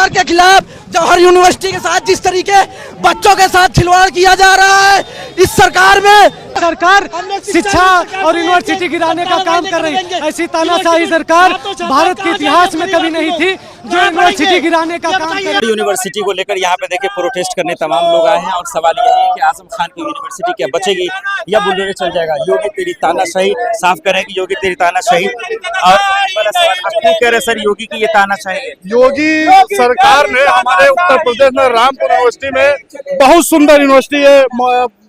सरकार के खिलाफ जौहर यूनिवर्सिटी के साथ जिस तरीके बच्चों के साथ खिलवाड़ किया जा रहा है, इस सरकार में सरकार शिक्षा और यूनिवर्सिटी गिराने का काम कर रही है। ऐसी तानाशाही सरकार भारत के इतिहास में कभी नहीं थी जो यूनिवर्सिटी गिराने का काम कर रही है। यूनिवर्सिटी को लेकर यहाँ पे देखिए प्रोटेस्ट करने तमाम लोग आए हैं और सवाल यही है कि आजम खान की यूनिवर्सिटी क्या बचेगी या बुलडोजर चल जाएगा। योगी तेरी तानाशाही साफ करेंगे, योगी तेरी तानाशाही। और क्यों कह रहे सर योगी की ये तानाशाही है? योगी सरकार ने हमारे उत्तर प्रदेश में रामपुर यूनिवर्सिटी में बहुत सुंदर यूनिवर्सिटी है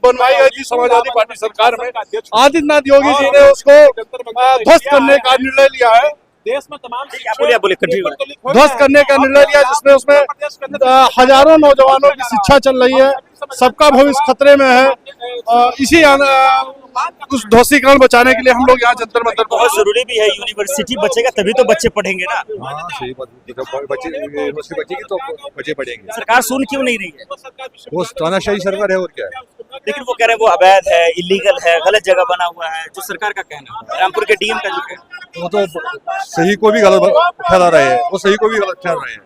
बनवाई गई थी समाजवादी पार्टी सरकार में। आदित्यनाथ योगी जी ने उसको ध्वस्त करने का निर्णय लिया है। देश में तमाम ध्वस्त करने का निर्णय लिया जिसमें उसमें हजारों नौजवानों की शिक्षा चल रही है, सबका भविष्य खतरे में है। इसी उस ध्वस्तीकरण बचाने के लिए हम लोग यहाँ जंतर मंतर बहुत जरूरी भी है। यूनिवर्सिटी बचेगा तभी तो बच्चे पढ़ेंगे ना। हाँ सही बात, यूनिवर्सिटी बचेगी तो बच्चे पढ़ेंगे। सरकार सुन क्यों नहीं रही है? वो तानाशाही सरकार है और क्या है। लेकिन वो कह रहे हैं वो अवैध है, इलीगल है, गलत जगह बना हुआ है, जो सरकार का कहना है। रामपुर के डीएम का जो है वो तो सही को भी गलत ठहरा रहे हैं, वो सही को भी गलत ठहरा रहे हैं।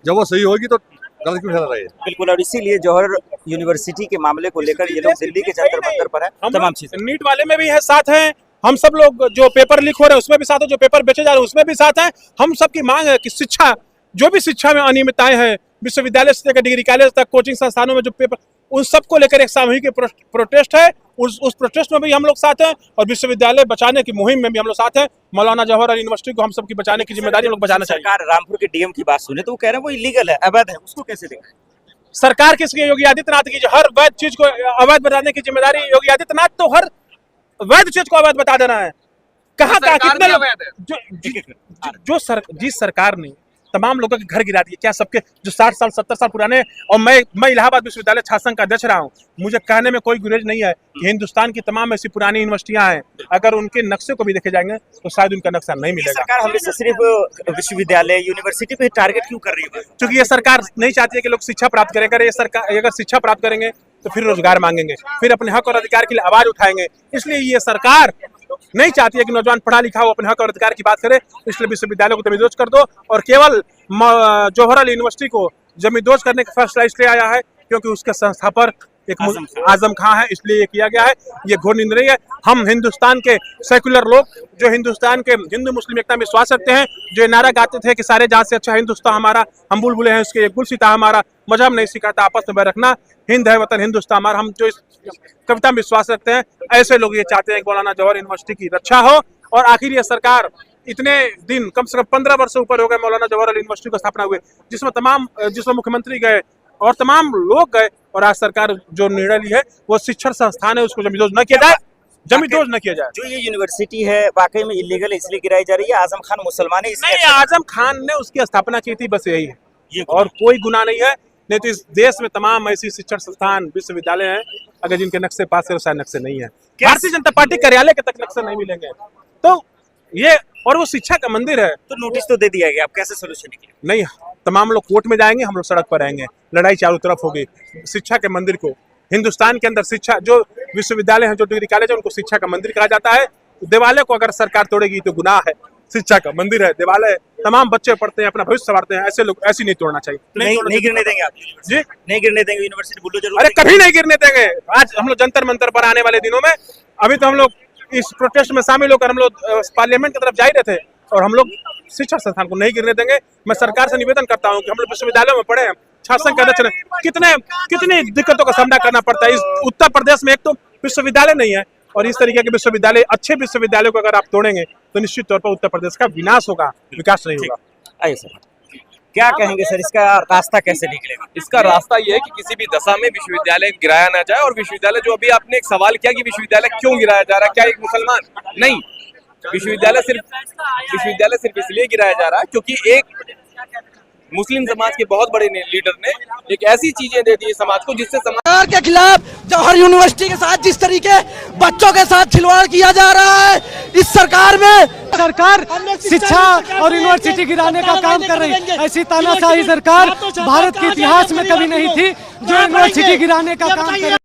जब वो सही होगी तो गलत क्यों ठहरा रहे हैं। बिल्कुल, और इसीलिए जौहर यूनिवर्सिटी के मामले को लेकर ये लोग दिल्ली के जंतर मंतर पर है। तमाम चीजें नीट वाले में भी है, साथ हैं हम सब लोग। जो पेपर लीक हो रहे हैं उसमें भी साथ है, जो पेपर बेचे जा रहे हैं उसमें भी साथ है। हम सबकी मांग है कि शिक्षा, जो भी शिक्षा में अनियमितताएं हैं, विश्वविद्यालय से लेकर डिग्री कॉलेज तक, कोचिंग संस्थानों में जो पेपर, उन सबको लेकर एक सामूहिक प्रोटेस्ट है। उस प्रोटेस्ट में भी हम लोग साथ हैं और विश्वविद्यालय बचाने की मुहिम में भी हम लोग साथ हैं। मौलाना जवाहर यूनिवर्सिटी को हम सबकी बचाने की जिम्मेदारी हम लोग बचाना चाहिए। सरकार रामपुर के डीएम की बात सुने तो वो कह रहे हैं वो इलीगल है, अवैध है, उसको कैसे देखें? सरकार किसकी? योगी आदित्यनाथ की। हर वैध चीज को अवैध बताने की जिम्मेदारी योगी आदित्यनाथ, तो हर वैध चीज को अवैध बता देना है। कहाँ कितने जिस सरकार ने तमाम लोगों के घर गिरा दिए, क्या सबके जो 60 साल 70 साल पुराने। और मैं इलाहाबाद विश्वविद्यालय छात्र संघ का अध्यक्ष रहा हूँ। मुझे कहने में कोई गुरेज नहीं है कि हिंदुस्तान की तमाम ऐसी पुरानी यूनिवर्सिटियां हैं, अगर उनके नक्शे को भी देखे जाएंगे तो शायद उनका नक्शा नहीं मिलेगा। सरकार हमेशा सिर्फ विश्वविद्यालय यूनिवर्सिटी पे टारगेट क्यों कर रही है? क्योंकि ये सरकार नहीं चाहती है कि लोग शिक्षा प्राप्त करें। अगर ये सरकार अगर शिक्षा प्राप्त करेंगे तो फिर रोजगार मांगेंगे, फिर अपने हक और अधिकार के लिए आवाज उठाएंगे। इसलिए ये सरकार नहीं चाहती है कि नौजवान पढ़ा लिखा हो अपने हक और अधिकार की बात करे। इसलिए विश्वविद्यालय को तमीज़ोज कर दो और केवल जौहर यूनिवर्सिटी को जमींदोज करने का फैसला इसलिए आया है क्योंकि उसके संस्थापक एक आजम खान है, इसलिए ये किया गया है। ये घोर निंदनीय है। हम हिंदुस्तान के सेकुलर लोग जो हिंदुस्तान के हिंदू मुस्लिम एकता में विश्वास रखते हैं, जो नारा गाते थे कि सारे जहां से अच्छा हिंदुस्तान हमारा, हम बुलबुले हैं उसके गुल सीता हमारा, मजहब नहीं सिखाता आपस में बैर रखना, हिंद है वतन हिंदुस्तान हमारा, हम जो इस कविता में विश्वास रखते हैं, ऐसे लोग ये चाहते हैं कि मौलाना जवाहर यूनिवर्सिटी की रक्षा हो। और आखिर ये सरकार इतने दिन, कम से कम 15 वर्ष से ऊपर हो गए मौलाना जवाहर यूनिवर्सिटी की स्थापना हुए, जिसमें मुख्यमंत्री गए और तमाम लोग गए, और आज सरकार जो निर्णय ली है वो शिक्षण संस्थान है, उसको जमींदोज न किया जाए, जमींदोज न किया जाए। जो ये यूनिवर्सिटी है वाकई में इलीगल है, इसलिए गिराई जा रही है। आजम खान मुसलमान है इसलिए? नहीं, आजम खान ने उसकी स्थापना की थी, बस यही है, और कोई गुनाह नहीं है। नहीं तो इस देश में तमाम ऐसी शिक्षण संस्थान विश्वविद्यालय हैं अगर जिनके नक्शे पास है, शायद नक्शे नहीं है। भारतीय जनता पार्टी कार्यालय के तक नक्शे नहीं मिलेंगे। तो ये, और वो शिक्षा का मंदिर है, तो नोटिस तो दे दिया गया, अब कैसे सोल्यूशन निकले? नहीं, तमाम लोग कोर्ट में जाएंगे, हम लोग सड़क पर आएंगे, लड़ाई चारों तरफ होगी। शिक्षा के मंदिर को, हिंदुस्तान के अंदर शिक्षा, जो विश्वविद्यालय है, जो डिग्री कॉलेज है, उनको शिक्षा का मंदिर कहा जाता है। देवालय को अगर सरकार तोड़ेगी तो गुनाह है। शिक्षा का मंदिर है, देवालय, तमाम बच्चे पढ़ते हैं, अपना भविष्य संवारते हैं, ऐसे लोग ऐसी नहीं तोड़ना चाहिए। नहीं गिरने देंगे आप जी? नहीं गिरने देंगे यूनिवर्सिटी बुलडोजर? अरे कभी नहीं गिरने देंगे। आज हम लोग जंतर मंतर पर आने वाले दिनों में, अभी तो हम लोग इस प्रोटेस्ट में शामिल होकर हम लोग पार्लियामेंट की तरफ जा रहे थे, और हम लोग शिक्षा संस्थान को नहीं गिरने देंगे। मैं सरकार से निवेदन करता हूँ कि हम लोग विश्वविद्यालयों में पढ़े हैं, छात्र संघ के अध्यक्ष, कितनी दिक्कतों का सामना करना पड़ता है। इस उत्तर प्रदेश में एक तो विश्वविद्यालय नहीं है, और इस तरीके के विश्वविद्यालय, अच्छे विश्वविद्यालयों को अगर आप तोड़ेंगे तो निश्चित तौर पर उत्तर प्रदेश का विनाश होगा, विकास नहीं होगा। आइए सर, क्या कहेंगे सर, इसका रास्ता कैसे निकलेगा? इसका रास्ता ये है कि किसी भी दशा में विश्वविद्यालय गिराया ना जाए। और विश्वविद्यालय, जो अभी आपने एक सवाल किया कि विश्वविद्यालय क्यों गिराया जा रहा है, क्या एक मुसलमान? नहीं, विश्वविद्यालय सिर्फ इसलिए गिराया जा रहा है क्योंकि एक मुस्लिम समाज के बहुत बड़े लीडर ने एक ऐसी चीजें दे दी समाज को जिससे सरकार के खिलाफ जौहर यूनिवर्सिटी के साथ जिस तरीके बच्चों के साथ खिलवाड़ किया जा रहा है, इस सरकार में सरकार शिक्षा और यूनिवर्सिटी गिराने का काम कर रही है। ऐसी तानाशाही सरकार भारत के इतिहास में कभी नहीं थी जो यूनिवर्सिटी गिराने का काम कर रही है।